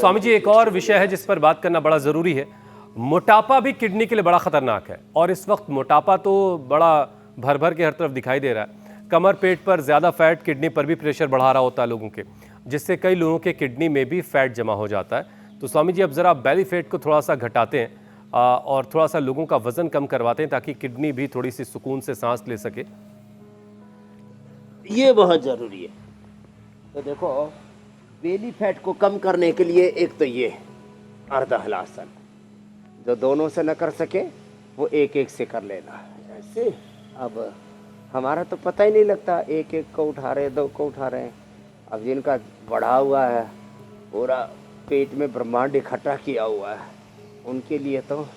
स्वामी जी, एक और विषय है जिस पर बात करना बड़ा ज़रूरी है। मोटापा भी किडनी के लिए बड़ा खतरनाक है और इस वक्त मोटापा तो बड़ा भर भर के हर तरफ दिखाई दे रहा है। कमर पेट पर ज़्यादा फैट किडनी पर भी प्रेशर बढ़ा रहा होता है लोगों के, जिससे कई लोगों के किडनी में भी फैट जमा हो जाता है। तो स्वामी जी, अब ज़रा बेली फैट को थोड़ा सा घटाते हैं और थोड़ा सा लोगों का वजन कम करवाते हैं ताकि किडनी भी थोड़ी सी सुकून से सांस ले सके। ये बहुत ज़रूरी है। तो देखो, बेली फैट को कम करने के लिए एक तो ये अर्धहलासन, जो दोनों से न कर सके वो एक एक से कर लेना। ऐसे अब हमारा तो पता ही नहीं लगता, एक एक को उठा रहे, दो को उठा रहे हैं। अब जिनका बढ़ा हुआ है, पूरा पेट में ब्रह्मांड इकट्ठा किया हुआ है, उनके लिए तो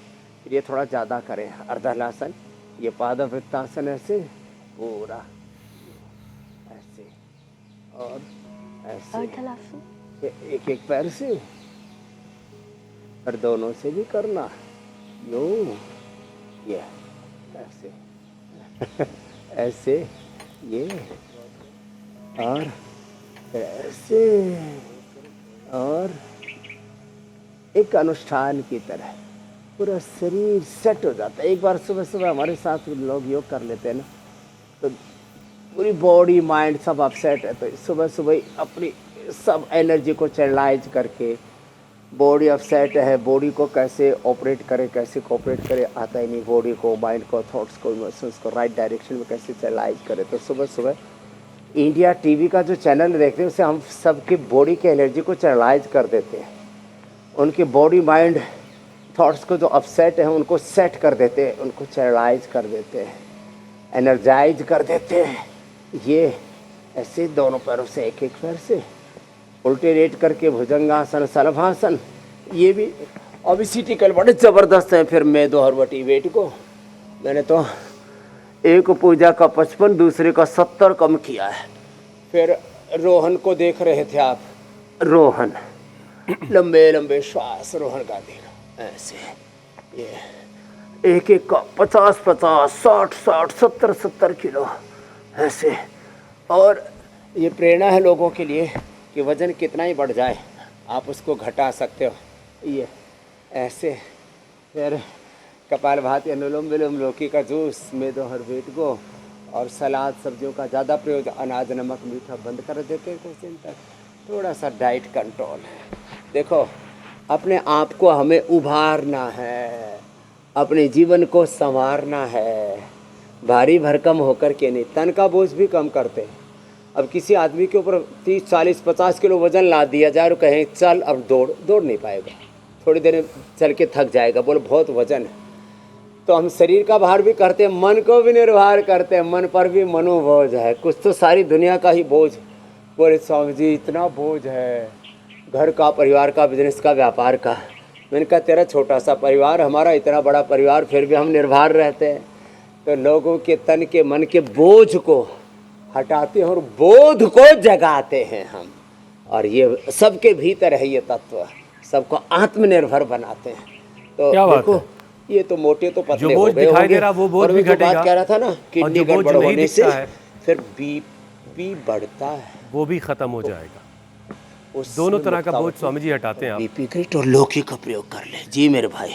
ये थोड़ा ज़्यादा करें। अर्धहलासन, ये पादवृत्तासन, ऐसे पूरा ऐसे और ऐसे एक एक पैर से और दोनों से भी करना। यो ये ऐसे ऐसे ये और ऐसे, और एक अनुष्ठान की तरह पूरा शरीर सेट हो जाता है। एक बार सुबह सुबह हमारे साथ लोग योग कर लेते हैं ना, तो पूरी बॉडी माइंड सब अपसेट है। तो सुबह सुबह अपनी सब एनर्जी को चैनलाइज करके, बॉडी अपसेट है, बॉडी को कैसे ऑपरेट करे, कैसे कोऑपरेट करे आता ही नहीं, बॉडी को, माइंड को, थॉट्स को, इमोशंस को राइट डायरेक्शन में कैसे चैनलाइज करे। तो सुबह सुबह इंडिया टीवी का जो चैनल देखते हैं, उससे हम सबकी बॉडी की एनर्जी को चैनलाइज कर देते हैं। उनकी बॉडी माइंड थॉट्स को जो अपसेट है उनको सेट कर देते हैं, उनको चैनलाइज कर देते हैं, एनर्जाइज कर देते हैं। ये ऐसे दोनों पैरों से एक एक पैर से उल्टे लेट करके भुजंगासन, सलभासन, ये भी ओबेसिटी कल बड़े ज़बरदस्त हैं। फिर मैं दोहरवटी वेट को मैंने तो एक पूजा का 55, दूसरे का 70 कम किया है। फिर रोहन को देख रहे थे आप, रोहन लंबे लंबे श्वास, रोहन का देखा ऐसे, ये एक एक का 50-50, 60-60, 70-70 किलो ऐसे। और ये प्रेरणा है लोगों के लिए कि वज़न कितना ही बढ़ जाए आप उसको घटा सकते हो। ये ऐसे, फिर कपालभाति, अनुलोम विलोम, लौकी का जूस, मेदोहर वेट को, और सलाद सब्जियों का ज़्यादा प्रयोग, अनाज नमक मीठा बंद कर देते हैं कुछ दिन तक। थोड़ा सा डाइट कंट्रोल है। देखो, अपने आप को हमें उभारना है, अपने जीवन को संवारना है, भारी भरकम होकर के नहीं। तन का बोझ भी कम करते हैं। अब किसी आदमी के ऊपर 30, 40, 50 किलो वज़न ला दिया जाए और कहें चल अब दौड़ नहीं पाएगा, थोड़ी देर में चल के थक जाएगा, बोले बहुत वज़न है। तो हम शरीर का भार भी करते हैं, मन को भी निर्भर करते हैं, मन पर भी मनोबोझ है, कुछ तो सारी दुनिया का ही बोझ। बोले स्वामी जी इतना बोझ है, घर का, परिवार का, बिजनेस का, व्यापार का। मैंने कहा तेरा छोटा सा परिवार, हमारा इतना बड़ा परिवार, फिर भी हम निर्भर रहते हैं। तो लोगों के तन के मन के बोझ को हटाते हैं और बोध को जगाते हैं हम। और ये सबके भीतर है ये तत्व, सबको आत्मनिर्भर बनाते हैं। तो देखो, ये तो मोटे तो पतले हो गए होंगे, वो बोझ भी घटेगा। बात कह रहा था ना, किडनी गड़बड़ होने से फिर बीपी बढ़ता है, वो भी खत्म हो जाएगा। दोनों तरह का बोझ स्वामी जी हटाते हैं आप। बीपी ग्रेट और लौकी का प्रयोग कर ले जी मेरे भाई।